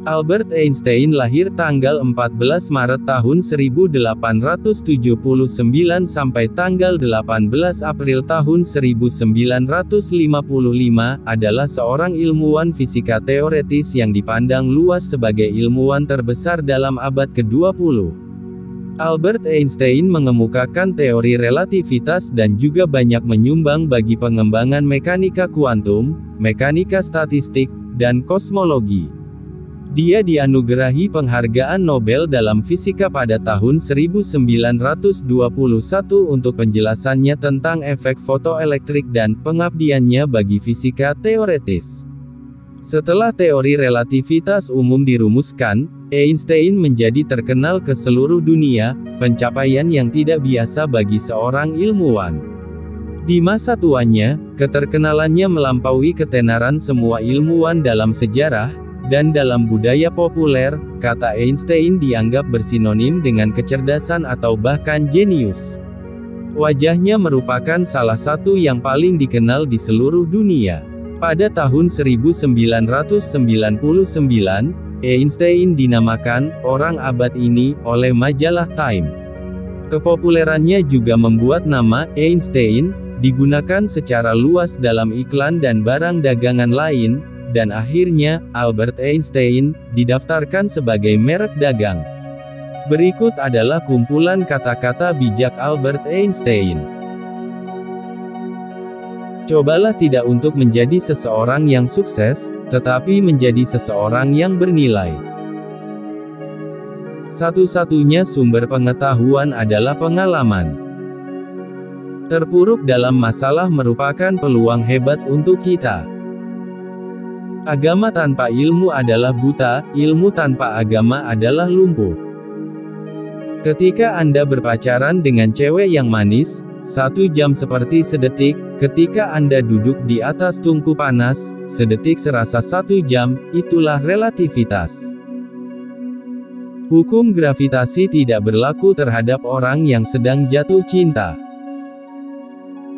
Albert Einstein lahir tanggal 14 Maret tahun 1879 sampai tanggal 18 April tahun 1955, adalah seorang ilmuwan fisika teoretis yang dipandang luas sebagai ilmuwan terbesar dalam abad ke-20. Albert Einstein mengemukakan teori relativitas dan juga banyak menyumbang bagi pengembangan mekanika kuantum, mekanika statistik, dan kosmologi. Dia dianugerahi penghargaan Nobel dalam fisika pada tahun 1921 untuk penjelasannya tentang efek fotoelektrik dan pengabdiannya bagi fisika teoretis. Setelah teori relativitas umum dirumuskan, Einstein menjadi terkenal ke seluruh dunia, pencapaian yang tidak biasa bagi seorang ilmuwan. Di masa tuanya, keterkenalannya melampaui ketenaran semua ilmuwan dalam sejarah, dan dalam budaya populer, kata Einstein dianggap bersinonim dengan kecerdasan atau bahkan jenius. Wajahnya merupakan salah satu yang paling dikenal di seluruh dunia. Pada tahun 1999, Einstein dinamakan "Orang Abad Ini" oleh majalah Time. Kepopulerannya juga membuat nama Einstein digunakan secara luas dalam iklan dan barang dagangan lain, dan akhirnya, Albert Einstein didaftarkan sebagai merek dagang. Berikut adalah kumpulan kata-kata bijak Albert Einstein. Cobalah tidak untuk menjadi seseorang yang sukses, tetapi menjadi seseorang yang bernilai. Satu-satunya sumber pengetahuan adalah pengalaman. Terpuruk dalam masalah merupakan peluang hebat untuk kita. Agama tanpa ilmu adalah buta, ilmu tanpa agama adalah lumpuh. Ketika Anda berpacaran dengan cewek yang manis, 1 jam seperti sedetik, ketika Anda duduk di atas tungku panas, sedetik serasa 1 jam, itulah relativitas. Hukum gravitasi tidak berlaku terhadap orang yang sedang jatuh cinta.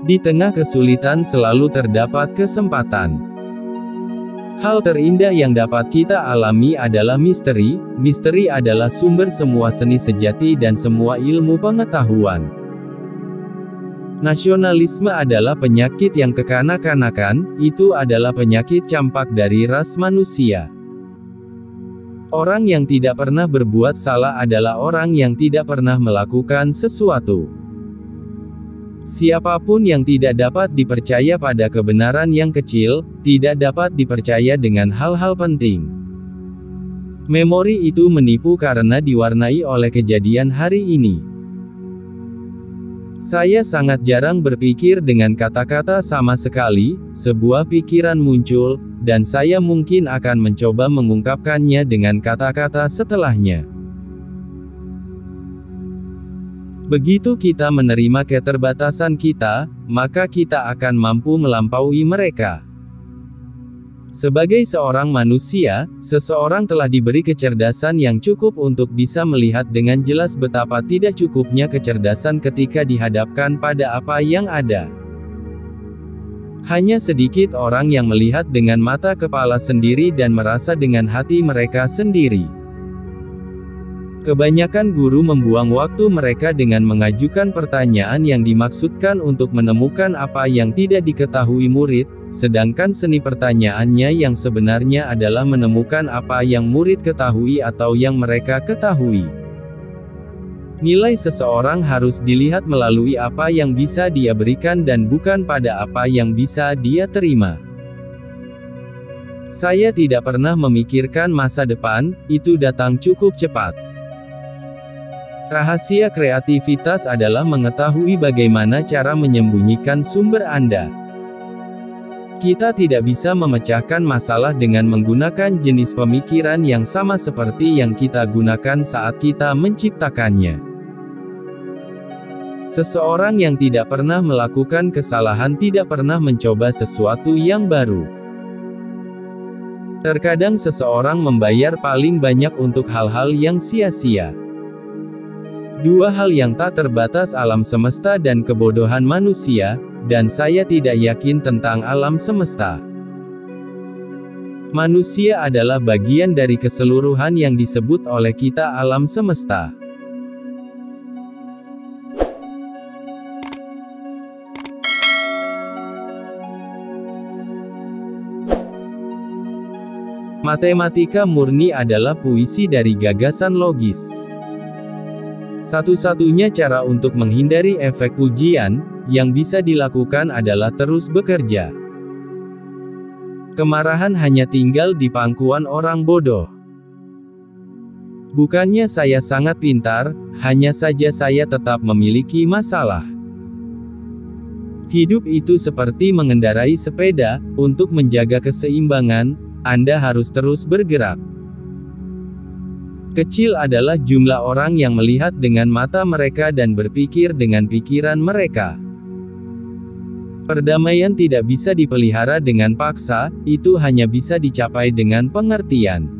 Di tengah kesulitan selalu terdapat kesempatan. Hal terindah yang dapat kita alami adalah misteri. Misteri adalah sumber semua seni sejati dan semua ilmu pengetahuan. Nasionalisme adalah penyakit yang kekanak-kanakan, itu adalah penyakit campak dari ras manusia. Orang yang tidak pernah berbuat salah adalah orang yang tidak pernah melakukan sesuatu. Siapapun yang tidak dapat dipercaya pada kebenaran yang kecil, tidak dapat dipercaya dengan hal-hal penting. Memori itu menipu karena diwarnai oleh kejadian hari ini. Saya sangat jarang berpikir dengan kata-kata sama sekali, sebuah pikiran muncul, dan saya mungkin akan mencoba mengungkapkannya dengan kata-kata setelahnya. Begitu kita menerima keterbatasan kita, maka kita akan mampu melampaui mereka. Sebagai seorang manusia, seseorang telah diberi kecerdasan yang cukup untuk bisa melihat dengan jelas betapa tidak cukupnya kecerdasan ketika dihadapkan pada apa yang ada. Hanya sedikit orang yang melihat dengan mata kepala sendiri dan merasa dengan hati mereka sendiri. Kebanyakan guru membuang waktu mereka dengan mengajukan pertanyaan yang dimaksudkan untuk menemukan apa yang tidak diketahui murid, sedangkan seni pertanyaannya yang sebenarnya adalah menemukan apa yang murid ketahui atau yang mereka ketahui. Nilai seseorang harus dilihat melalui apa yang bisa dia berikan dan bukan pada apa yang bisa dia terima. Saya tidak pernah memikirkan masa depan, itu datang cukup cepat. Rahasia kreativitas adalah mengetahui bagaimana cara menyembunyikan sumber Anda. Kita tidak bisa memecahkan masalah dengan menggunakan jenis pemikiran yang sama seperti yang kita gunakan saat kita menciptakannya. Seseorang yang tidak pernah melakukan kesalahan tidak pernah mencoba sesuatu yang baru. Terkadang seseorang membayar paling banyak untuk hal-hal yang sia-sia. Dua hal yang tak terbatas, alam semesta dan kebodohan manusia, dan saya tidak yakin tentang alam semesta. Manusia adalah bagian dari keseluruhan yang disebut oleh kita alam semesta. Matematika murni adalah puisi dari gagasan logis. Satu-satunya cara untuk menghindari efek pujian yang bisa dilakukan adalah terus bekerja. Kemarahan hanya tinggal di pangkuan orang bodoh. Bukannya saya sangat pintar, hanya saja saya tetap memiliki masalah. Hidup itu seperti mengendarai sepeda, untuk menjaga keseimbangan, Anda harus terus bergerak. Kecil adalah jumlah orang yang melihat dengan mata mereka dan berpikir dengan pikiran mereka. Perdamaian tidak bisa dipelihara dengan paksa, itu hanya bisa dicapai dengan pengertian.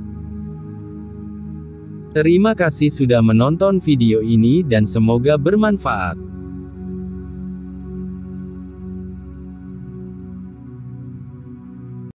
Terima kasih sudah menonton video ini dan semoga bermanfaat.